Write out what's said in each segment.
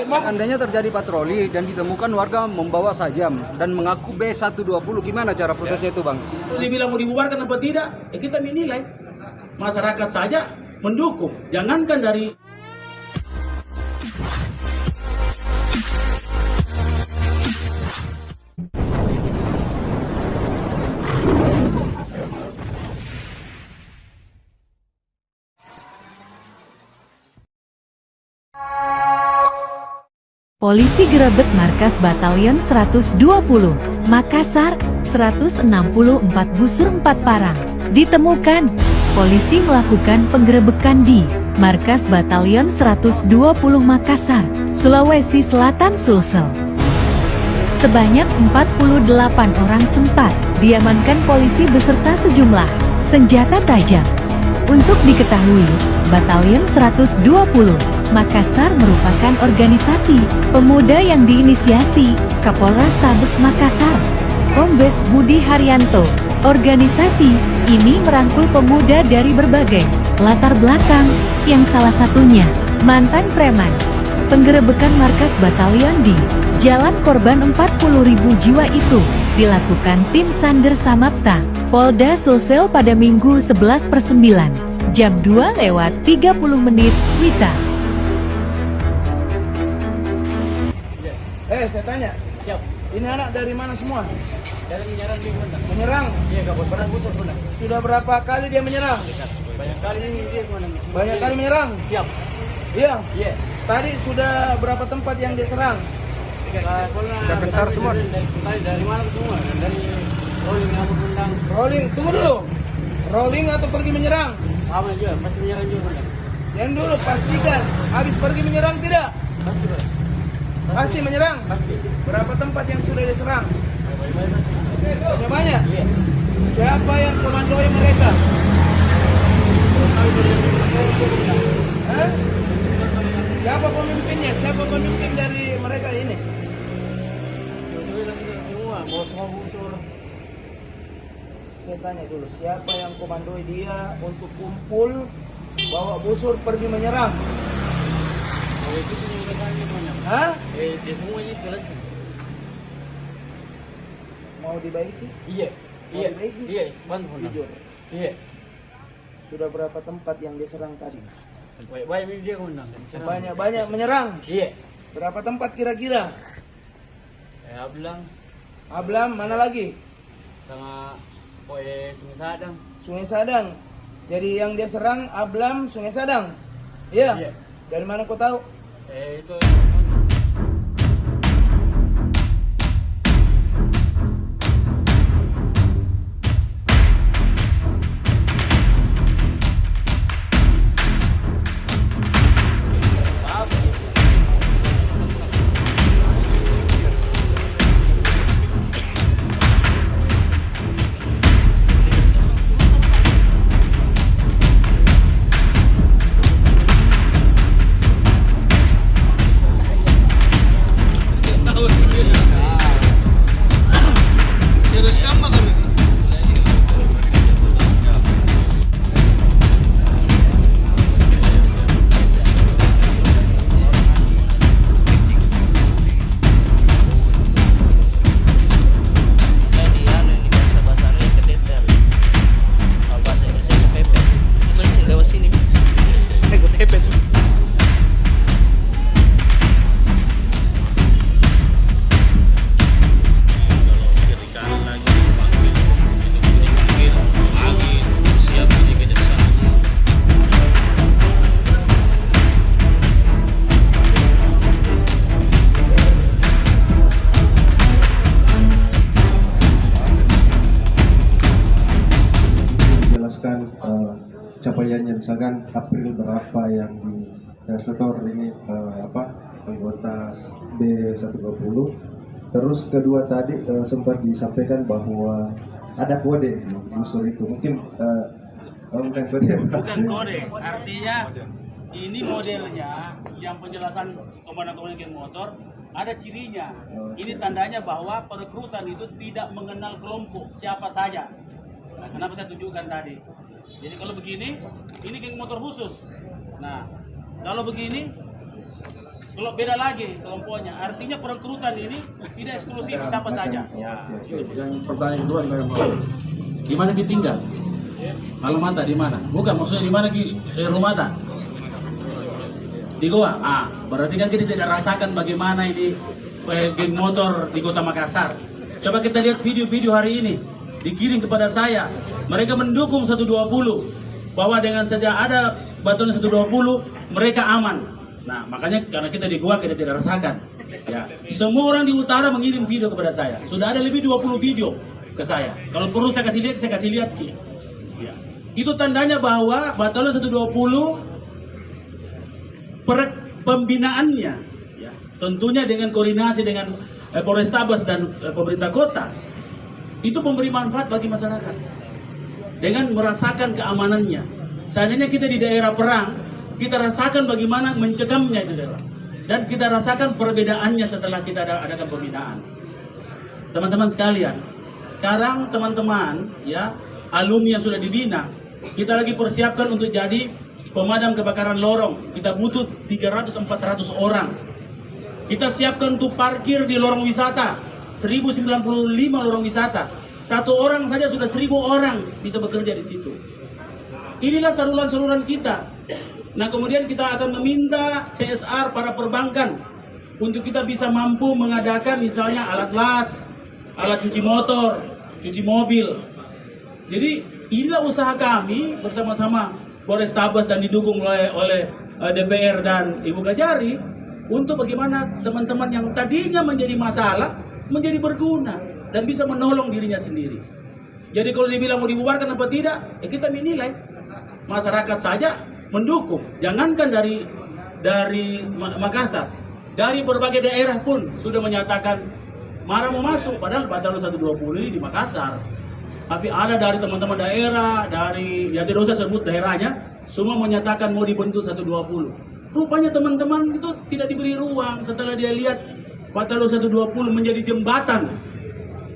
Andainya terjadi patroli dan ditemukan warga membawa sajam dan mengaku B120, gimana cara prosesnya itu, Bang? Dibilang mau dibubarkan apa tidak, kita menilai masyarakat saja mendukung. Jangankan dari Polisi gerebek markas Batalion 120, Makassar, 164 busur 4 parang. Ditemukan, polisi melakukan penggerebekan di markas Batalion 120 Makassar, Sulawesi Selatan Sulsel. Sebanyak 48 orang sempat diamankan polisi beserta sejumlah senjata tajam. Untuk diketahui, Batalion 120 Makassar merupakan organisasi pemuda yang diinisiasi Kapolres Tabes Makassar, Kombes Budi Haryanto. Organisasi ini merangkul pemuda dari berbagai latar belakang, yang salah satunya mantan preman. Penggerebekan markas batalion di Jalan Korban 40.000 jiwa itu dilakukan tim Sander Samapta, Polda Sulsel pada Minggu 11/9, jam 2:30 WITA. Saya tanya. siap Ini anak dari mana semua? dari menyerang di Gondang. Menyerang? Iya, Kapolres Busur Gondang. Sudah berapa kali dia menyerang? Banyak kali ini dia Gondang. Banyak kali menyerang? Siap. Iya. Iya. Tadi sudah berapa tempat yang dia serang? Sudah bentar semua. Dari mana semua? Dari rolling apa Gondang. Rolling, tunggu dulu. Rolling atau pergi menyerang? Sama juga, pasti menyerang juga Gondang. Yang dulu pastikan, habis pergi menyerang tidak? Pasti, Pak. Pasti menyerang? Pasti. Berapa tempat yang sudah diserang? Banyak-banyak. Banyak? Iya. Siapa yang komandoi mereka? Hah? Siapa pemimpinnya? Siapa pemimpin dari mereka ini? Semua, bawa semua busur. Saya tanya dulu, siapa yang komandoi dia untuk kumpul bawa busur pergi menyerang? Itu penyelesaiannya banyak. Hah? Dia semuanya jelas. Mau dibaiki? Iya. Mau Iya. dibaiki? Iya, bantu Gondang. Jujur. Iya. Sudah berapa tempat yang diserang tadi? Banyak ini dia Gondang. Banyak menyerang. Iya. Berapa tempat kira-kira? Saya bilang Ablam, mana lagi? sama Sungai Sadang. Sungai Sadang. Jadi yang dia serang Ablam, Sungai Sadang. Iya. Iya. Dari mana kau tahu? Itu capaiannya, misalkan April berapa yang di setor ini anggota B120. Terus kedua tadi sempat disampaikan bahwa ada kode di busur itu, mungkin bukan kode. Bukan kode, artinya ini modelnya yang penjelasan komandan-komandan geng motor ada cirinya. Ini tandanya bahwa perekrutan itu tidak mengenal kelompok siapa saja. Nah, kenapa saya tunjukkan tadi? Jadi kalau begini, ini geng motor khusus. Nah, kalau begini, Kalau beda lagi kelompoknya, artinya perekrutan ini tidak eksklusif siapa saja. Ya. Yang pertanyaan kedua Di mana Ki tinggal? Almata di mana? Bukan, maksudnya di mana Ki Rumata? Di Goa. Ah, berarti kan kita tidak rasakan bagaimana ini geng motor di Kota Makassar. Coba kita lihat video-video hari ini dikirim kepada saya. Mereka mendukung 120 bahwa dengan saja ada Batalion 120 mereka aman. Nah, makanya karena kita di Goa kita tidak rasakan. Ya, semua orang di utara mengirim video kepada saya. Sudah ada lebih 20 video ke saya. Kalau perlu saya kasih lihat Ki. Ya. Itu tandanya bahwa Batalion 120 pembinaannya ya, tentunya dengan koordinasi dengan Polrestabes dan pemerintah kota itu memberi manfaat bagi masyarakat dengan merasakan keamanannya. Seandainya kita di daerah perang, kita rasakan bagaimana mencekamnya itu daerah, dan kita rasakan perbedaannya setelah kita adakan pembinaan. Teman-teman sekalian, sekarang teman-teman ya alumni yang sudah dibina, kita lagi persiapkan untuk jadi pemadam kebakaran lorong. Kita butuh 300-400 orang. Kita siapkan untuk parkir di lorong wisata, 1095 lorong wisata. Satu orang saja sudah 1000 orang bisa bekerja di situ. Inilah saluran-saluran kita. Nah, kemudian kita akan meminta CSR para perbankan untuk kita bisa mampu mengadakan misalnya alat las, alat cuci motor, cuci mobil. Jadi inilah usaha kami bersama-sama Polrestabes dan didukung oleh DPR dan Ibu Kajari untuk bagaimana teman-teman yang tadinya menjadi masalah menjadi berguna dan bisa menolong dirinya sendiri. Jadi kalau dibilang mau dibubarkan apa tidak, kita menilai masyarakat saja mendukung. Jangankan dari Makassar, dari berbagai daerah pun sudah menyatakan marah mau masuk. Padahal Batalion 120 ini di Makassar. Tapi ada dari teman-teman daerah, dari ya tidak usah sebut daerahnya, semua menyatakan mau dibentuk 120. Rupanya teman-teman itu tidak diberi ruang setelah dia lihat Batalion 120 menjadi jembatan.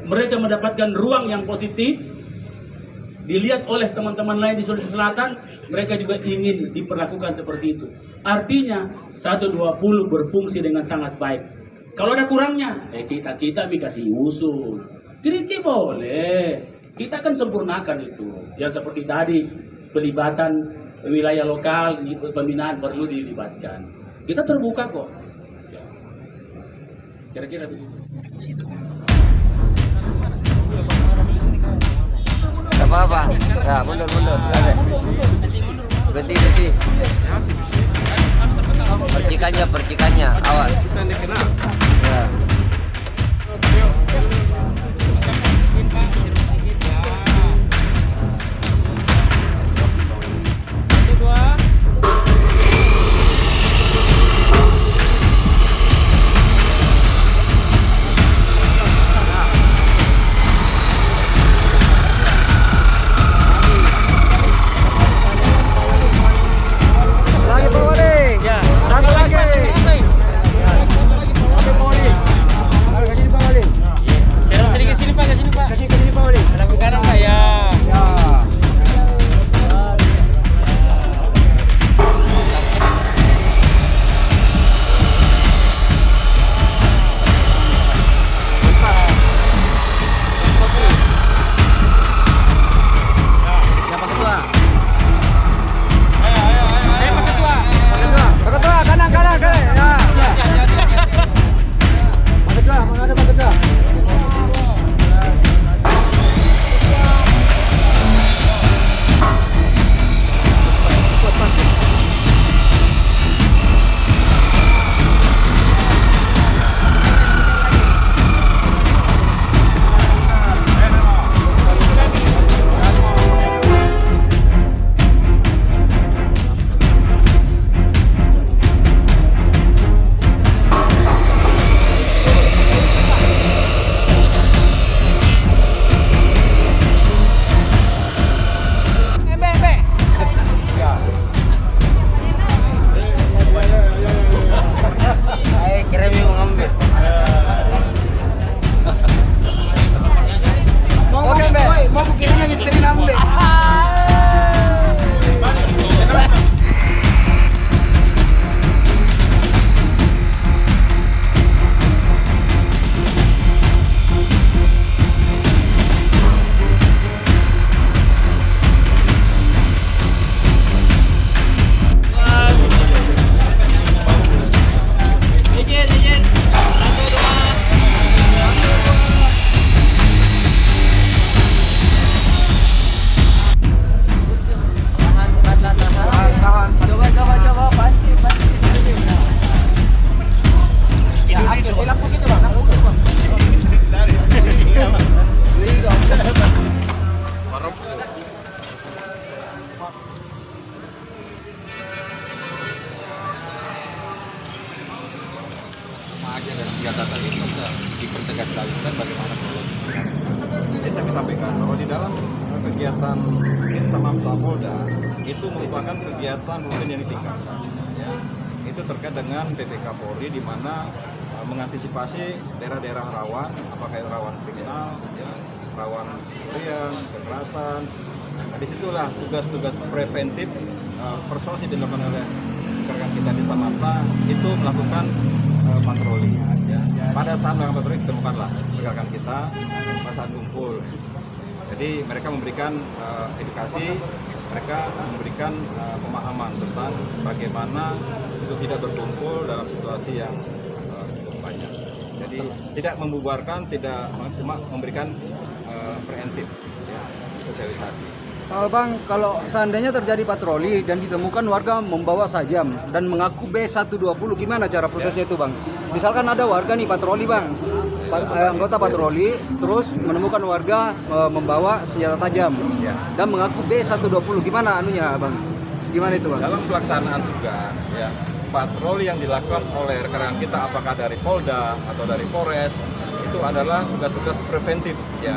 Mereka mendapatkan ruang yang positif, dilihat oleh teman-teman lain di Sulawesi Selatan, mereka juga ingin diperlakukan seperti itu. Artinya 120 berfungsi dengan sangat baik. Kalau ada kurangnya, kita kasih usul. Kritik boleh. Kita akan sempurnakan itu. Yang seperti tadi, pelibatan wilayah lokal, pembinaan perlu dilibatkan. Kita terbuka kok. Kira-kira begitu. Gak apa-apa. Ya, mundur. Besi. Percikannya. Awas. Ya. Lagi Pak Wali. Satu lagi. Oke, Pak Wali. sampaikan bahwa di dalam kegiatan Insamam Polda itu merupakan kegiatan rutin yang ditingkatkan. Ya. Itu terkait dengan PPK Polri di mana mengantisipasi daerah-daerah rawan, apakah itu rawan kriminal, ya, rawan pencurian, kekerasan. Nah, disitulah tugas-tugas preventif persuasif dilakukan oleh rekan kita di Samanta itu melakukan patroli. Ya. Pada saat melakukan patroli ditemukanlah rekan kita saat kumpul. Jadi mereka memberikan edukasi, mereka memberikan pemahaman tentang bagaimana untuk tidak berkumpul dalam situasi yang cukup banyak. Jadi tidak membubarkan, tidak cuma memberikan preventif, ya, sosialisasi. Bang, kalau seandainya terjadi patroli dan ditemukan warga membawa sajam dan mengaku B120, gimana cara prosesnya itu, Bang? Misalkan ada warga nih patroli, Bang, anggota patroli, terus menemukan warga membawa senjata tajam dan mengaku B120, gimana anunya, Bang? Gimana itu, Bang? Dalam pelaksanaan tugas, ya, patroli yang dilakukan oleh rekan-rekan kita, apakah dari Polda atau dari Polres, itu adalah tugas-tugas preventif, ya.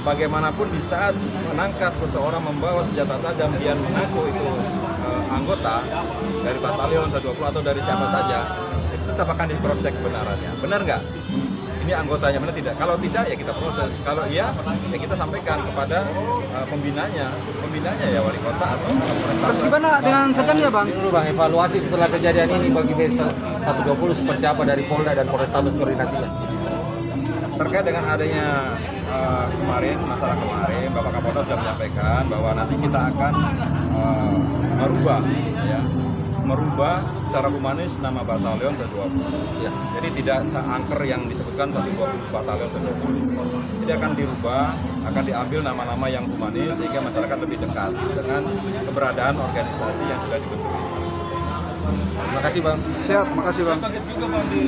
Bagaimanapun di saat menangkap seseorang membawa senjata tajam, dia mengaku itu anggota dari batalion 120 atau dari siapa saja, itu tetap akan diproses kebenarannya. Benar nggak? Ini anggotanya, benar tidak? Kalau tidak, ya kita proses. Kalau iya, ya kita sampaikan kepada pembinanya ya wali kota atau Polres. Terus gimana dengan sajamnya, Bang? Dulu Bang, evaluasi setelah kejadian ini bagi B120 seperti apa dari Polda dan Polrestabes koordinasinya? Terkait dengan adanya masalah kemarin, Bapak Kapolda sudah menyampaikan bahwa nanti kita akan merubah secara humanis nama batalion 120. Ya. Jadi tidak seangker yang disebutkan 120 batalion 120. Jadi akan dirubah, akan diambil nama-nama yang humanis sehingga masyarakat lebih dekat dengan keberadaan organisasi yang sudah dibentuk. Terima kasih Bang. Siap, makasih Bang. Kaget juga Bang di